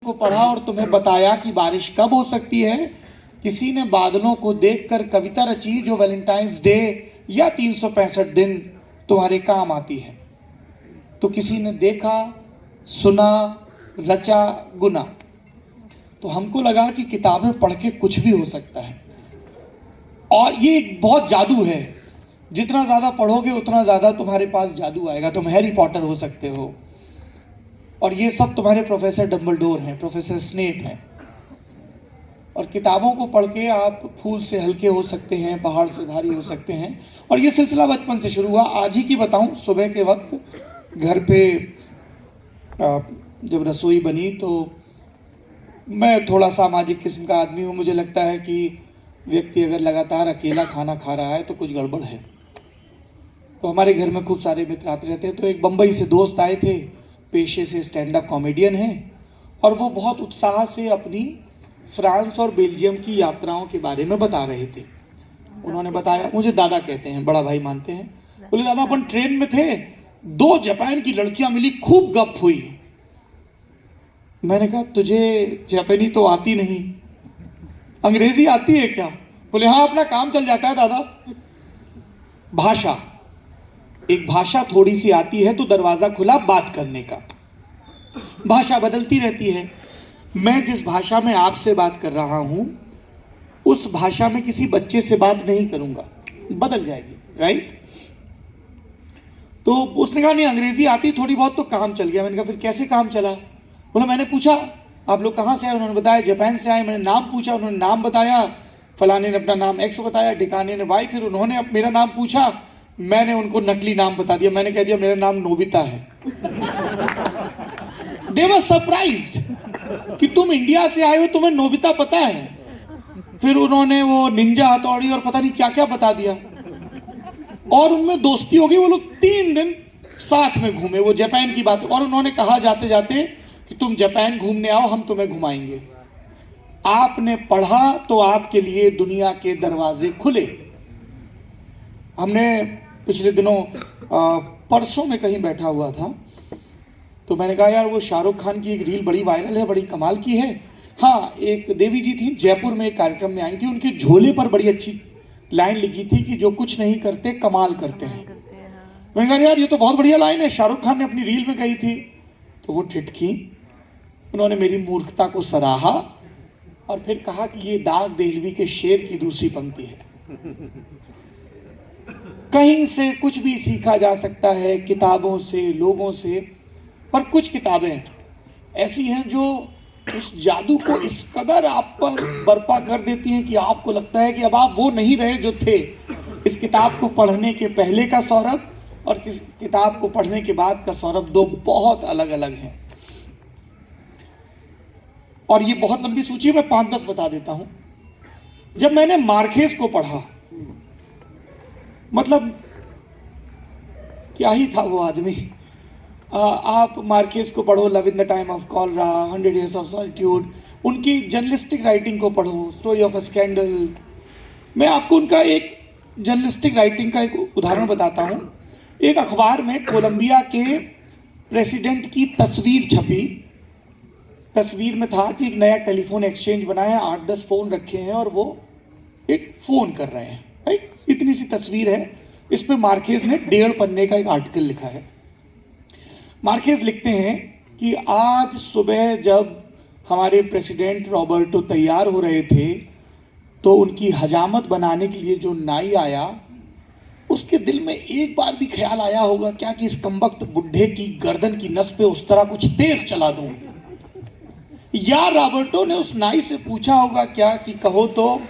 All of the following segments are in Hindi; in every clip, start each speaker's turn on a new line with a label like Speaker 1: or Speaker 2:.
Speaker 1: को पढ़ा और तुम्हें बताया कि बारिश कब हो सकती है। किसी ने बादलों को देखकर कविता रची जो वैलेंटाइंस डे या 365 दिन तुम्हारे काम आती है। तो किसी ने देखा, सुना, रचा, गुना। तो हमको लगा कि किताबें पढ़ के कुछ भी हो सकता है और ये एक बहुत जादू है। जितना ज़्यादा पढ़ोगे उतना ज़्यादा तुम्हारे पास जादू आएगा। तुम हैरी पॉटर हो सकते हो और ये सब तुम्हारे प्रोफेसर डम्बलडोर हैं, प्रोफेसर स्नेप हैं। और किताबों को पढ़ के आप फूल से हल्के हो सकते हैं, पहाड़ से भारी हो सकते हैं। और ये सिलसिला बचपन से शुरू हुआ। आज ही की बताऊं, सुबह के वक्त घर पे जब रसोई बनी तो मैं थोड़ा सामाजिक किस्म का आदमी हूँ। मुझे लगता है कि व्यक्ति अगर लगातार अकेला खाना खा रहा है तो कुछ गड़बड़ है। तो हमारे घर में खूब सारे मित्र आते रहते हैं। तो एक बम्बई से दोस्त आए थे, पेशे से स्टैंड अप कॉमेडियन हैं और वो बहुत उत्साह से अपनी फ्रांस और बेल्जियम की यात्राओं के बारे में बता रहे थे। उन्होंने बताया, मुझे दादा कहते हैं, बड़ा भाई मानते हैं। बोले, दादा अपन ट्रेन में थे, 2 जापान की लड़कियां मिली, खूब गप हुई। मैंने कहा, तुझे जापानी तो आती नहीं, अंग्रेजी आती है क्या? बोले, हाँ, अपना काम चल जाता है दादा। भाषा, एक भाषा थोड़ी सी आती है तो दरवाजा खुला बात करने का। भाषा बदलती रहती है। मैं जिस भाषा में आपसे बात कर रहा हूं उस भाषा में किसी बच्चे से बात नहीं करूंगा, बदल जाएगी, राइट? तो उसने कहा, नहीं अंग्रेजी आती थोड़ी बहुत तो काम चल गया। मैंने कहा, फिर कैसे काम चला? बोला, मैंने पूछा आप लोग कहाँ से आए? उन्होंने बताया जापान से आए। मैंने नाम पूछा, उन्होंने नाम बताया। फलाने ने अपना नाम एक्स बताया, ठिकाने ने वाई। फिर उन्होंने अब मेरा नाम पूछा, मैंने उनको नकली नाम बता दिया। मैंने कह दिया मेरा नाम नोबिता है। दे वर सरप्राइज्ड कि तुम इंडिया से आए हो, तुम्हें नोबिता पता है। फिर उन्होंने वो निंजा हथौड़ी और पता नहीं क्या क्या बता दिया और उनमें दोस्ती हो गई। वो लोग 3 दिन साथ में घूमे, वो जापान की बात। और उन्होंने कहा जाते जाते कि तुम जापान घूमने आओ, हम तुम्हें घुमाएंगे। आपने पढ़ा तो आपके लिए दुनिया के दरवाजे खुले। हमने पिछले दिनों परसों में कहीं बैठा हुआ था तो मैंने कहा, यार वो शाहरुख खान की एक रील बड़ी वायरल है, बड़ी कमाल की है। हाँ, एक देवी जी थी, जयपुर में एक कार्यक्रम में आई थी, उनके झोले पर बड़ी अच्छी लाइन लिखी थी कि जो कुछ नहीं करते कमाल करते हैं। मैंने कहा, यार ये तो बहुत बढ़िया लाइन है, शाहरुख खान ने अपनी रील में कही थी। तो वो ठिठकी, उन्होंने मेरी मूर्खता को सराहा और फिर कहा कि ये दाग देहलवी के शेर की दूसरी पंक्ति है। कहीं से कुछ भी सीखा जा सकता है, किताबों से, लोगों से। पर कुछ किताबें ऐसी हैं जो उस जादू को इस कदर आप पर बर्पा कर देती हैं कि आपको लगता है कि अब आप वो नहीं रहे जो थे। इस किताब को पढ़ने के पहले का सौरभ और इस किताब को पढ़ने के बाद का सौरभ दो बहुत अलग अलग हैं। और ये बहुत लंबी सूची है, मैं 5-10 बता देता हूं। जब मैंने मार्केस को पढ़ा, मतलब क्या ही था वो आदमी। आप मार्केस को पढ़ो, love in the time of cholera, 100 Years of solitude, उनकी जर्नलिस्टिक राइटिंग को पढ़ो, स्टोरी ऑफ अ स्कैंडल। मैं आपको उनका एक जर्नलिस्टिक राइटिंग का एक उदाहरण बताता हूं। एक अखबार में कोलंबिया के प्रेसिडेंट की तस्वीर छपी। तस्वीर में था कि एक नया टेलीफोन एक्सचेंज बना है, 8-10 फोन रखे हैं और वो एक फोन कर रहे हैं, राइट? इतनी सी तस्वीर है। इस पे मार्केस ने 1.5 पन्ने का एक आर्टिकल लिखा है। मार्केस लिखते हैं कि आज सुबह जब हमारे प्रेसिडेंट रॉबर्टो तैयार हो रहे थे तो उनकी हजामत बनाने के लिए जो नाई आया, उसके दिल में एक बार भी ख्याल आया होगा क्या कि इस कमबख्त बुढ़े की गर्दन की नस पे उस तरह कुछ तेज चला दूं। या रॉबर्टो ने उस नाई से पूछा होगा क्या कि कहो तो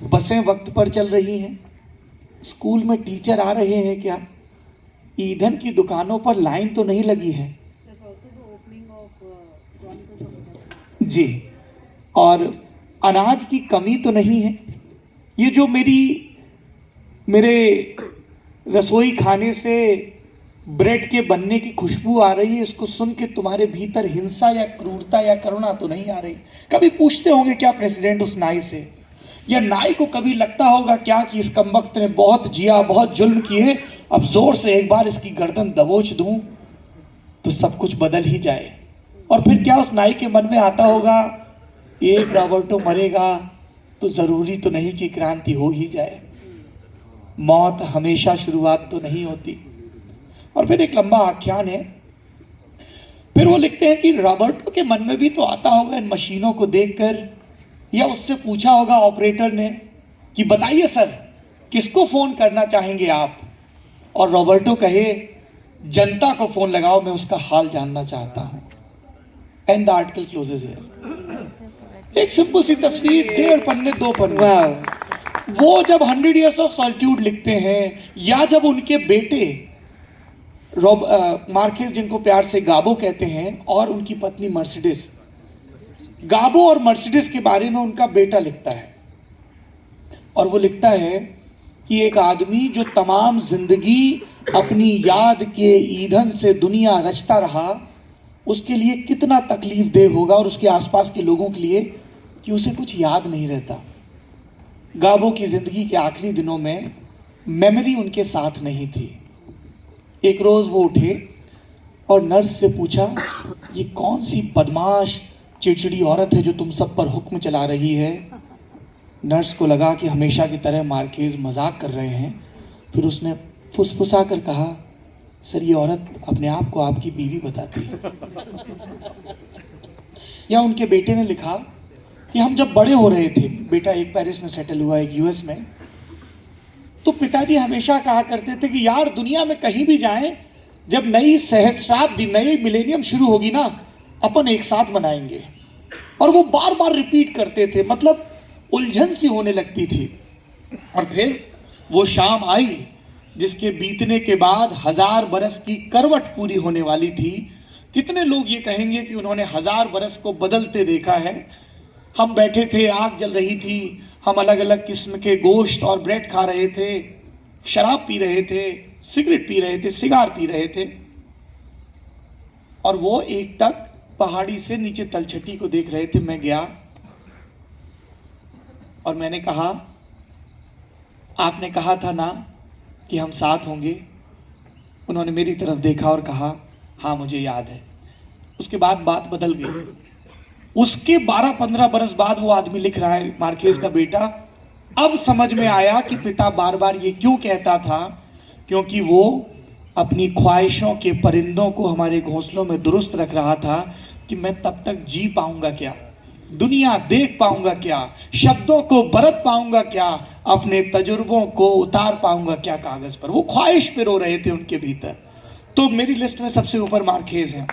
Speaker 1: बसें वक्त पर चल रही हैं, स्कूल में टीचर आ रहे हैं क्या, ईंधन की दुकानों पर लाइन तो नहीं लगी है जी, और अनाज की कमी तो नहीं है। ये जो मेरे रसोई खाने से ब्रेड के बनने की खुशबू आ रही है, इसको सुन के तुम्हारे भीतर हिंसा या क्रूरता या करुणा तो नहीं आ रही? कभी पूछते होंगे क्या प्रेसिडेंट उस नाई से? या नाई को कभी लगता होगा क्या कि इस कमबख्त ने बहुत जिया, बहुत जुल्म किए, अब जोर से एक बार इसकी गर्दन दबोच दूं तो सब कुछ बदल ही जाए? और फिर क्या उस नाई के मन में आता होगा, एक रॉबर्टो मरेगा तो जरूरी तो नहीं कि क्रांति हो ही जाए, मौत हमेशा शुरुआत तो नहीं होती। और फिर एक लंबा आख्यान है। फिर वो लिखते हैं कि रॉबर्टो के मन में भी तो आता होगा इन मशीनों को देखकर, या उससे पूछा होगा ऑपरेटर ने कि बताइए सर किसको फोन करना चाहेंगे आप, और रॉबर्टो कहे जनता को फोन लगाओ, मैं उसका हाल जानना चाहता हूं। And the article closes here. एक सिंपल सी तस्वीर, 1.5 पन्ने 2 पन्ने। वो जब 100 Years of Solitude लिखते हैं, या जब उनके बेटे मार्केस, जिनको प्यार से गाबो कहते हैं, और उनकी पत्नी मर्सिडीज, गाबो और मर्सिडीज के बारे में उनका बेटा लिखता है, और वो लिखता है कि एक आदमी जो तमाम जिंदगी अपनी याद के ईंधन से दुनिया रचता रहा, उसके लिए कितना तकलीफ देह होगा, और उसके आसपास के लोगों के लिए, कि उसे कुछ याद नहीं रहता। गाबो की जिंदगी के आखिरी दिनों में मेमोरी उनके साथ नहीं थी। एक रोज वो उठे और नर्स से पूछा, ये कौन सी बदमाश चिड़चिड़ी औरत है जो तुम सब पर हुक्म चला रही है। नर्स को लगा कि हमेशा की तरह मार्केज मजाक कर रहे हैं। फिर उसने फुसफुसा कर कहा, सर ये औरत अपने आप को आपकी बीवी बताती है। या उनके बेटे ने लिखा कि हम जब बड़े हो रहे थे, बेटा एक पेरिस में सेटल हुआ, एक यूएस में, तो पिताजी हमेशा कहा करते थे कि यार दुनिया में कहीं भी जाएं, जब नई सहस्राब्दी, नई मिलेनियम शुरू होगी ना, अपन एक साथ मनाएंगे। और वो बार बार रिपीट करते थे, मतलब उलझन सी होने लगती थी। और फिर वो शाम आई जिसके बीतने के बाद 1000 बरस की करवट पूरी होने वाली थी। कितने लोग ये कहेंगे कि उन्होंने 1000 बरस को बदलते देखा है। हम बैठे थे, आग जल रही थी, हम अलग अलग किस्म के गोश्त और ब्रेड खा रहे थे, शराब पी रहे थे, सिगरेट पी रहे थे, सिगार पी रहे थे, और वो एकटक पहाड़ी से नीचे तलछटी को देख रहे थे। मैं गया और मैंने कहा, आपने कहा था ना कि हम साथ होंगे। उन्होंने मेरी तरफ देखा और कहा, हाँ मुझे याद है। उसके बाद बात बदल गई। उसके 12-15 बरस बाद वो आदमी लिख रहा है, मार्केस का बेटा, अब समझ में आया कि पिता बार बार ये क्यों कहता था, क्योंकि वो अपनी ख्वाहिशों के परिंदों को हमारे घोंसलों में दुरुस्त रख रहा था कि मैं तब तक जी पाऊंगा क्या, दुनिया देख पाऊंगा क्या, शब्दों को बरत पाऊंगा क्या, अपने तजुर्बों को उतार पाऊंगा क्या कागज पर। वो ख्वाहिश पे रो रहे थे उनके भीतर। तो मेरी लिस्ट में सबसे ऊपर मार्केस है।